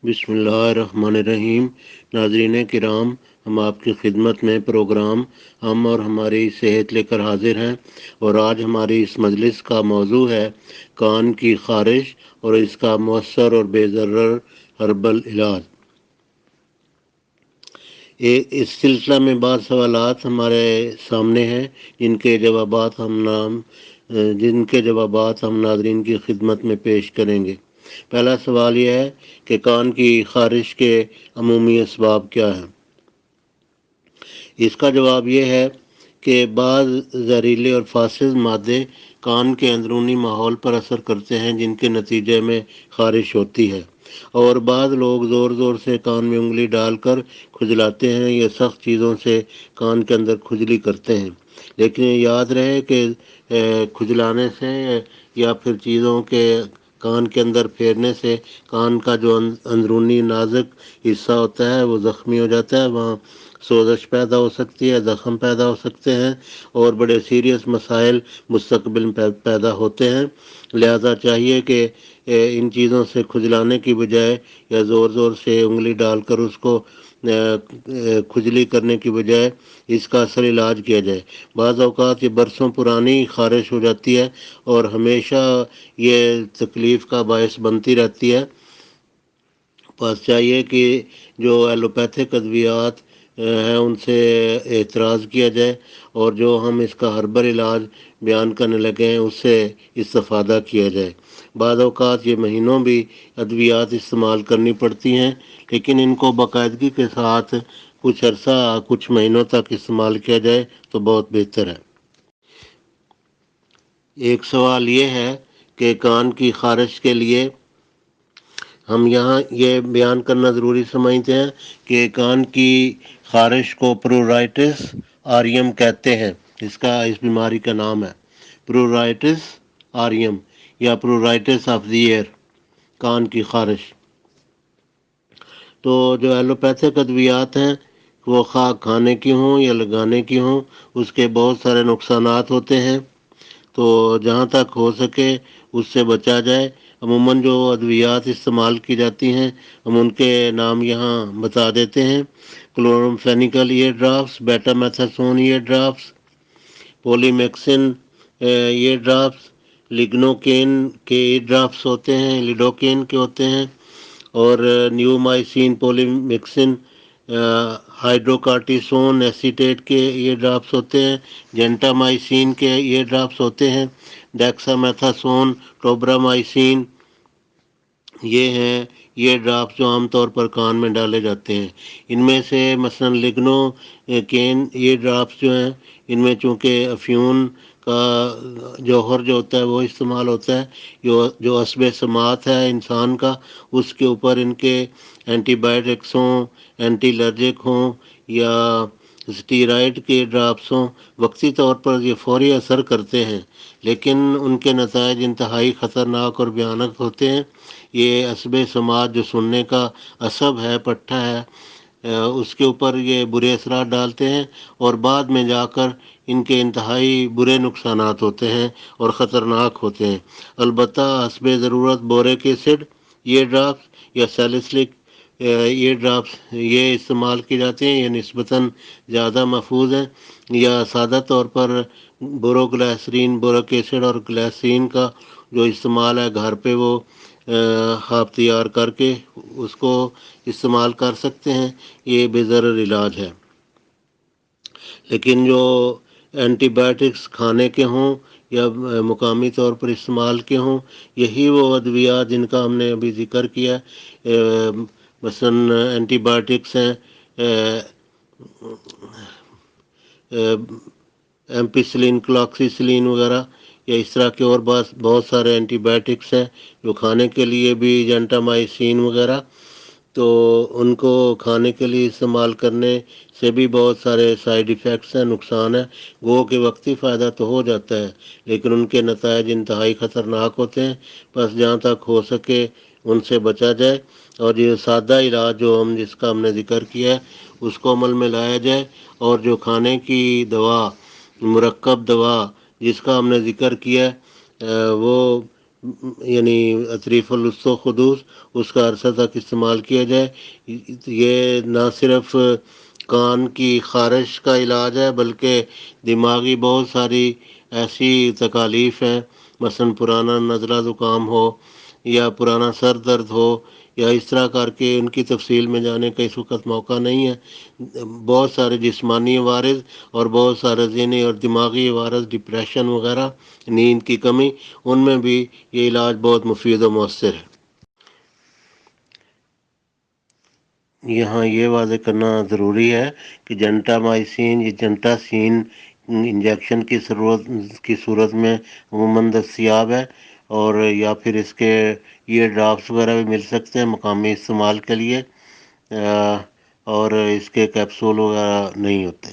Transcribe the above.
بسم اللہ الرحمن الرحیم۔ ناظرین کرام، ہم آپ کی خدمت میں پروگرام ہم اور ہماری صحت لے کر حاضر ہیں، اور آج ہماری اس مجلس کا موضوع ہے کان کی خارش اور اس کا مؤثر اور بے ضرر ہربل علاج۔ اس سلسلہ میں بعض سوالات ہمارے سامنے ہیں جن کے جوابات ہم ناظرین کی خدمت میں پیش کریں گے۔ پہلا سوال یہ ہے کہ کان کی خارش کے عمومی اسباب کیا ہیں؟ اس کا جواب یہ ہے کہ بعض زہریلے اور فاسد مادے کان کے اندرونی ماحول پر اثر کرتے ہیں، جن کے نتیجے میں خارش ہوتی ہے، اور بعض لوگ زور زور سے کان میں انگلی ڈال کر کھجلاتے ہیں یا سخت چیزوں سے کان کے اندر کھجلی کرتے ہیں۔ لیکن یہ یاد رہے کہ کھجلانے سے یا پھر چیزوں کے کان کے اندر پھیرنے سے کان کا جو اندرونی نازک حصہ ہوتا ہے وہ زخمی ہو جاتا ہے، وہاں سوزش پیدا ہو سکتی ہے، زخم پیدا ہو سکتے ہیں، اور بڑے سیریس مسائل مستقبل میں پیدا ہوتے ہیں۔ لہذا چاہیے کہ ان چیزوں سے کھجلانے کی بجائے یا زور زور سے انگلی ڈال کر اس کو کھجلی کرنے کی بجائے اس کا اصل علاج کیا جائے۔ بعض اوقات یہ برسوں پرانی خارش ہو جاتی ہے اور ہمیشہ یہ تکلیف کا باعث بنتی رہتی ہے۔ پس چاہیے کہ جو ایلوپیتھک ادویات ہیں ان سے اعتراض کیا جائے، اور جو ہم اس کا ہربل علاج بیان کرنے لگے ہیں اس سے استفادہ کیا جائے۔ بعض اوقات یہ مہینوں بھی ادویات استعمال کرنی پڑتی ہیں، لیکن ان کو باقاعدگی کے ساتھ کچھ عرصہ کچھ مہینوں تک استعمال کیا جائے تو بہت بہتر ہے۔ ایک سوال یہ ہے کہ کان کی خارش کے لیے ہم یہاں یہ بیان کرنا ضروری سمجھتے ہیں کہ کان کی خارش کو پرورائٹس آریم کہتے ہیں۔ اس بیماری کا نام ہے پرورائٹس آریم یا پرورائٹس آف دی ایئر، کان کی خارش۔ تو جو ایلوپیتھک ادویات ہیں وہ خواہ کھانے کی ہوں یا لگانے کی ہوں، اس کے بہت سارے نقصانات ہوتے ہیں، تو جہاں تک ہو سکے اس سے بچا جائے۔ عموماً جو ادویات استعمال کی جاتی ہیں ہم ان کے نام یہاں بتا دیتے ہیں: کلورمفینیکل ایئر ڈرافٹس، بیٹا میتھاسون ایئر ڈرافٹس، پولی میکسن ایئر ڈرافٹس، لگنوکین کے ایئر ڈرافٹس ہوتے ہیں، لیڈوکین کے ہوتے ہیں، اور نیومائسین پولی میکسن ہائیڈروکارٹیسون ایسیٹیٹ کے ایئر ڈرافٹس ہوتے ہیں، جینٹامائسین کے ایئر ڈرافٹس ہوتے ہیں، ڈیکسا میتھاسون، ٹوبرامائسین، یہ ہیں یہ ڈرافٹس جو عام طور پر کان میں ڈالے جاتے ہیں۔ ان میں سے مثلاً لگنو کین یہ ڈرافٹس جو ہیں ان میں چونکہ افیون کا جوہر جو ہوتا ہے وہ استعمال ہوتا ہے، جو عصب سماعت ہے انسان کا اس کے اوپر ان کے اینٹی بائیوٹکس ہوں، اینٹی الرجک ہوں یا اسٹیرائڈ کے ڈرافٹس ہوں، وقتی طور پر یہ فوری اثر کرتے ہیں، لیکن ان کے نتائج انتہائی خطرناک اور بھیانک ہوتے ہیں۔ یہ عصب سماعت جو سننے کا عصب ہے، پٹھا ہے، اس کے اوپر یہ برے اثرات ڈالتے ہیں، اور بعد میں جا کر ان کے انتہائی برے نقصانات ہوتے ہیں اور خطرناک ہوتے ہیں۔ البتہ حسب ضرورت بوریک ایسڈ یہ ڈرافٹ یا سیلسلک یہ ڈرافٹس یہ استعمال کی جاتے ہیں، یہ نسبتاً زیادہ محفوظ ہیں، یا سادہ طور پر بوروگلائسرین، بورک ایسڈ اور گلائسرین کا جو استعمال ہے گھر پہ وہ آپ تیار کر کے اس کو استعمال کر سکتے ہیں، یہ بے ضرر علاج ہے۔ لیکن جو اینٹی بائیوٹکس کھانے کے ہوں یا مقامی طور پر استعمال کے ہوں، یہی وہ ادویات جن کا ہم نے ابھی ذکر کیا، مثلاً اینٹی بائیوٹکس ہیں، ایمپیسلین، کلاکسیسلین وغیرہ، یا اس طرح کے اور بہت سارے اینٹی بائیوٹکس ہیں جو کھانے کے لیے بھی، جینٹامائسین وغیرہ، تو ان کو کھانے کے لیے استعمال کرنے سے بھی بہت سارے سائیڈ ایفیکٹس ہیں، نقصان ہیں۔ گو کہ وقتی فائدہ تو ہو جاتا ہے لیکن ان کے نتائج انتہائی خطرناک ہوتے ہیں، بس جہاں تک ہو سکے ان سے بچا جائے، اور یہ سادہ علاج جس کا ہم نے ذکر کیا ہے اس کو عمل میں لایا جائے، اور جو کھانے کی دوا، مرکب دوا جس کا ہم نے ذکر کیا ہے وہ یعنی اطریف الوسطی خدوس اس کا عرصہ تک استعمال کیا جائے۔ یہ نہ صرف کان کی خارش کا علاج ہے بلکہ دماغی بہت ساری ایسی تکالیف ہیں، مثلاً پرانا نزلہ زکام ہو یا پرانا سر درد ہو یا اس طرح کر کے ان کی تفصیل میں جانے کا اس وقت موقع نہیں ہے۔ بہت سارے جسمانی عوارض اور بہت سارے ذہنی اور دماغی عوارض، ڈپریشن وغیرہ، نیند کی کمی، ان میں بھی یہ علاج بہت مفید و مؤثر ہے۔ یہاں یہ واضح کرنا ضروری ہے کہ جنٹامائسین یا جنٹاسین انجیکشن کی صورت میں عموماً دستیاب ہے، اور یا پھر اس کے یہ ڈراپس وغیرہ بھی مل سکتے ہیں مقامی استعمال کے لیے، اور اس کے کیپسول وغیرہ نہیں ہوتے۔